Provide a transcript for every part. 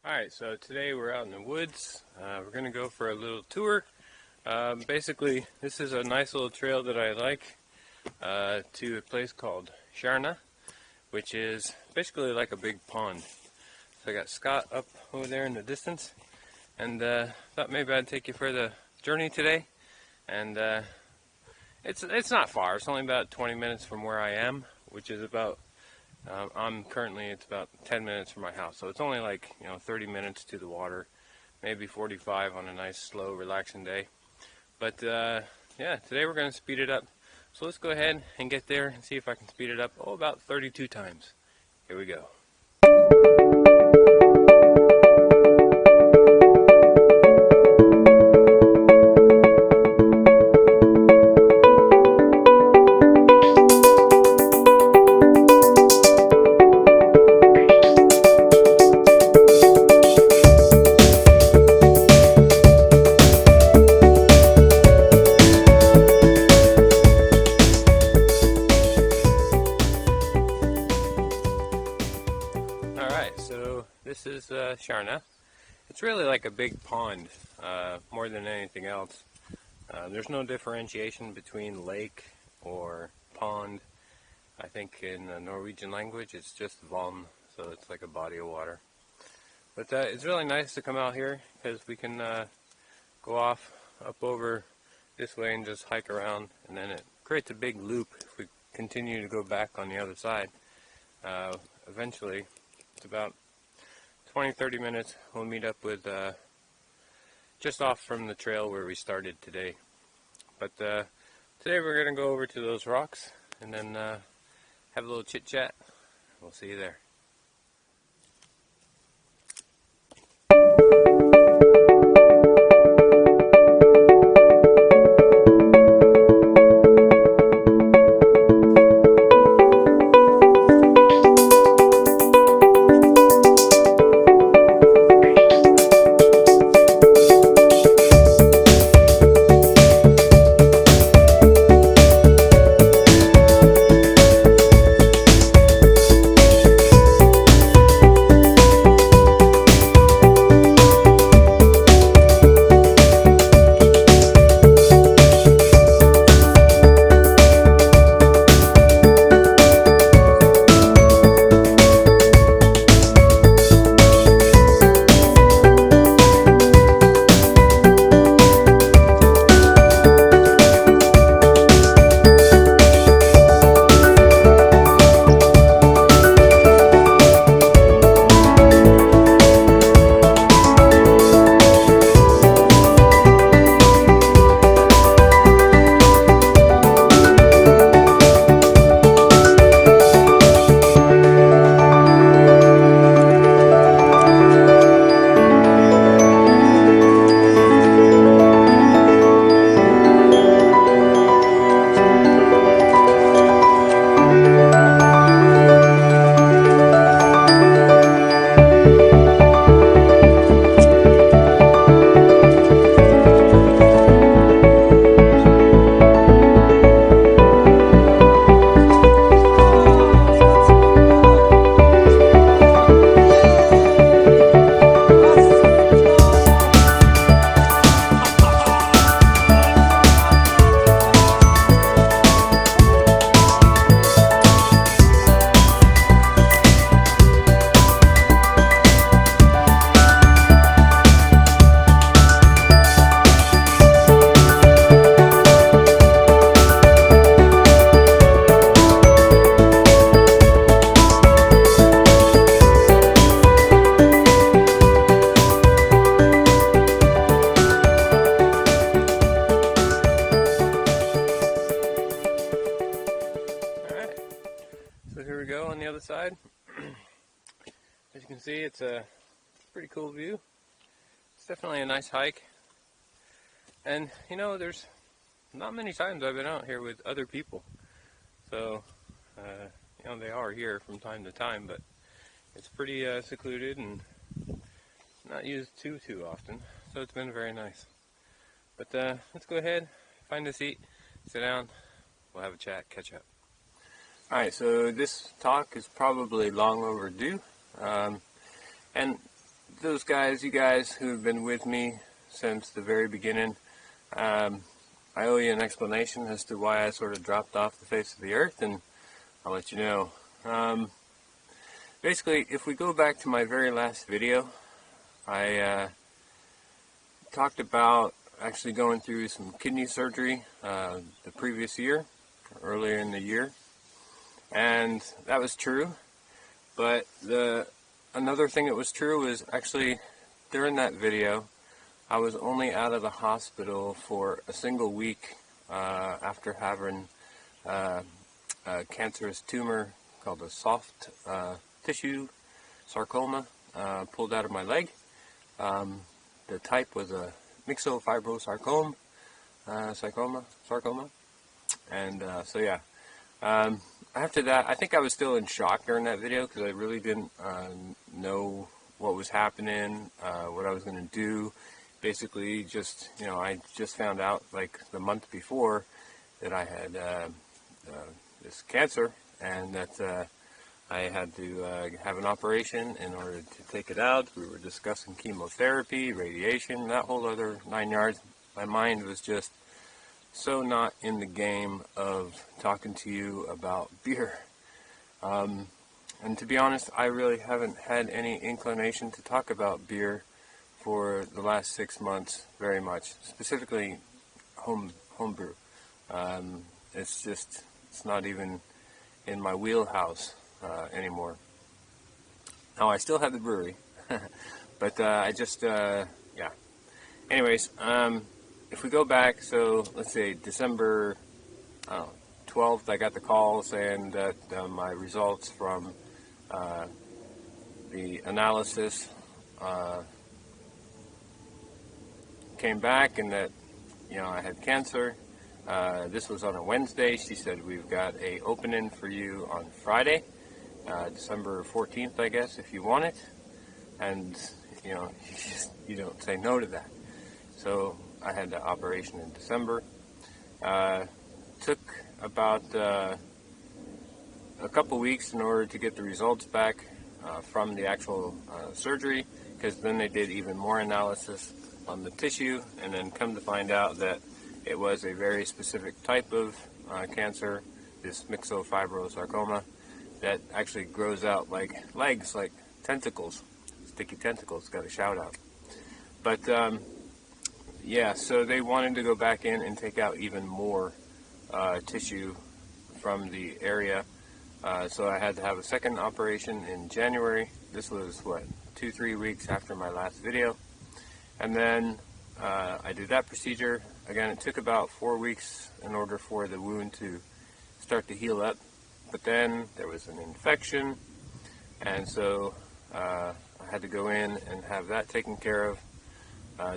Alright, so today we're out in the woods. We're going to go for a little tour. Basically, this is a nice little trail that I like to a place called Sharna, which is basically like a big pond. So I got Scott up over there in the distance, and thought maybe I'd take you for the journey today. And it's not far. It's only about 20 minutes from where I am, which is about it's about 10 minutes from my house, so it's only like 30 minutes to the water, maybe 45 on a nice slow relaxing day. But yeah, today we're going to speed it up, so let's go ahead and get there and see if I can speed it up about 32 times. Here we go. So this is Sharna. It's really like a big pond, more than anything else. There's no differentiation between lake or pond. I think in the Norwegian language it's just Volm, so it's like a body of water. But it's really nice to come out here because we can go off up over this way and just hike around, and then it creates a big loop if we continue to go back on the other side. Eventually, it's about 20-30 minutes, we'll meet up with just off from the trail where we started today. But today we're going to go over to those rocks and then have a little chit chat. We'll see you there. So here we go on the other side. As you can see, it's a pretty cool view. It's definitely a nice hike. And there's not many times I've been out here with other people. So, they are here from time to time, but it's pretty secluded and not used too often. So it's been very nice. But let's go ahead, find a seat, sit down, we'll have a chat, catch up. Alright, so this talk is probably long overdue. And those guys, you guys who have been with me since the very beginning, I owe you an explanation as to why I sort of dropped off the face of the earth, and I'll let you know. Basically, if we go back to my very last video, I talked about actually going through some kidney surgery the previous year, earlier in the year, and that was true. But another thing that was true was actually during that video, I was only out of the hospital for a single week after having a cancerous tumor called a soft tissue sarcoma pulled out of my leg. The type was a myxofibrosarcoma, sarcoma, and so yeah. After that, I think I was still in shock during that video because I really didn't know what was happening, what I was going to do. Basically, just, you know, I just found out like the month before that I had this cancer, and that I had to have an operation in order to take it out. We were discussing chemotherapy, radiation, that whole other 9 yards. My mind was just so not in the game of talking to you about beer. And to be honest, I really haven't had any inclination to talk about beer for the last 6 months very much, specifically homebrew. It's not even in my wheelhouse anymore. Now, I still have the brewery, but I just, yeah. Anyways, if we go back, so let's say December 12th, I got the call saying that my results from the analysis came back, and that, you know, I had cancer. This was on a Wednesday. She said, we've got a opening for you on Friday, December 14th, I guess, if you want it. And, you know, you don't say no to that. So I had the operation in December. Took about a couple weeks in order to get the results back from the actual surgery, because then they did even more analysis on the tissue, and then come to find out that it was a very specific type of cancer, this myxofibrosarcoma, that actually grows out like legs, like tentacles, sticky tentacles. Got a shout out. But yeah, so they wanted to go back in and take out even more tissue from the area. So I had to have a second operation in January. This was, what, 2-3 weeks after my last video. And then I did that procedure. Again, it took about 4 weeks in order for the wound to start to heal up. But then there was an infection, and so I had to go in and have that taken care of.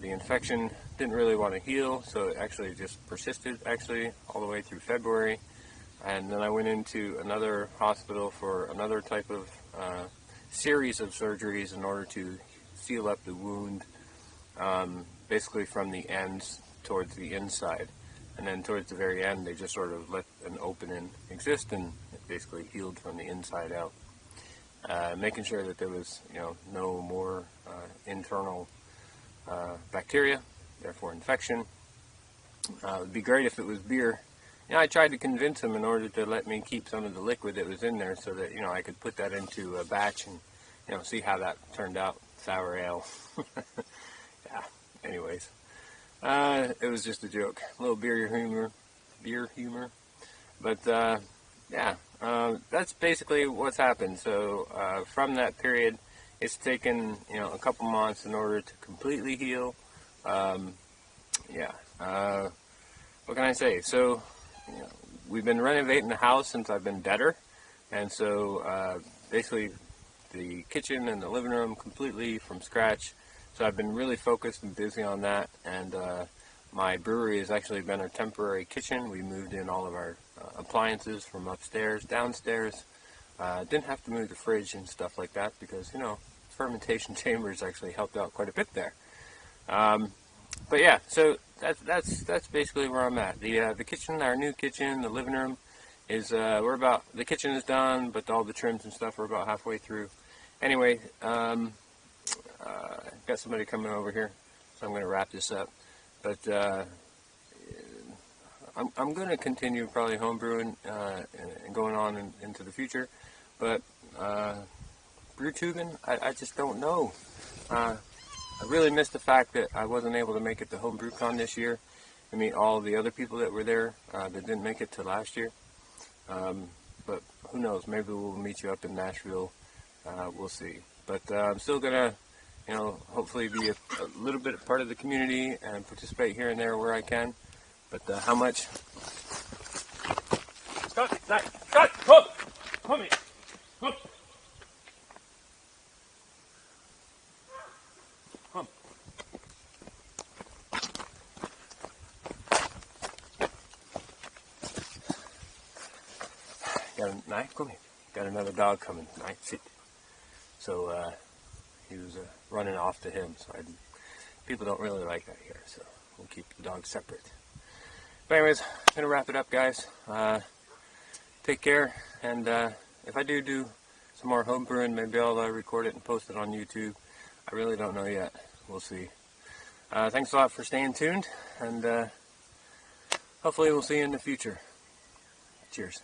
The infection didn't really want to heal, so it actually just persisted all the way through February. And then I went into another hospital for another type of series of surgeries in order to seal up the wound, basically from the ends towards the inside. And then towards the very end, they just sort of let an opening exist, and it basically healed from the inside out. Making sure that there was, you know, no more internal bacteria, therefore infection. It would be great if it was beer. You know, I tried to convince them in order to let me keep some of the liquid that was in there, so that, you know, I could put that into a batch and, you know, see how that turned out. Sour ale. Yeah. Anyways, it was just a joke. A little beer humor. But yeah, that's basically what's happened. So from that period, it's taken, you know, a couple months in order to completely heal. Yeah. What can I say? So, you know, we've been renovating the house since I've been better, and so basically the kitchen and the living room completely from scratch. So I've been really focused and busy on that, and my brewery has actually been our temporary kitchen. We moved in all of our appliances from upstairs, downstairs. Didn't have to move the fridge and stuff like that because, you know, fermentation chambers actually helped out quite a bit there. But yeah, so that's basically where I'm at. The kitchen, our new kitchen, the living room is the kitchen is done, but all the trims and stuff are about halfway through. Anyway, got somebody coming over here, so I'm going to wrap this up. But I'm going to continue probably homebrewing and going on into the future. But brewtubing, I just don't know. I really missed the fact that I wasn't able to make it to HomebrewCon this year. I mean, all the other people that were there that didn't make it to last year. But who knows? Maybe we'll meet you up in Nashville. We'll see. But I'm still gonna, hopefully be a little bit part of the community and participate here and there where I can. But how much? Scott, come here. Come. Come. Got a knife? Come here. Got another dog coming. Knife, sit. So he was running off to him. So people don't really like that here. So we'll keep the dogs separate. But anyways, I'm gonna wrap it up, guys. Take care, and if I do some more home brewing, maybe I'll record it and post it on YouTube. I really don't know yet. We'll see. Thanks a lot for staying tuned, and hopefully we'll see you in the future. Cheers.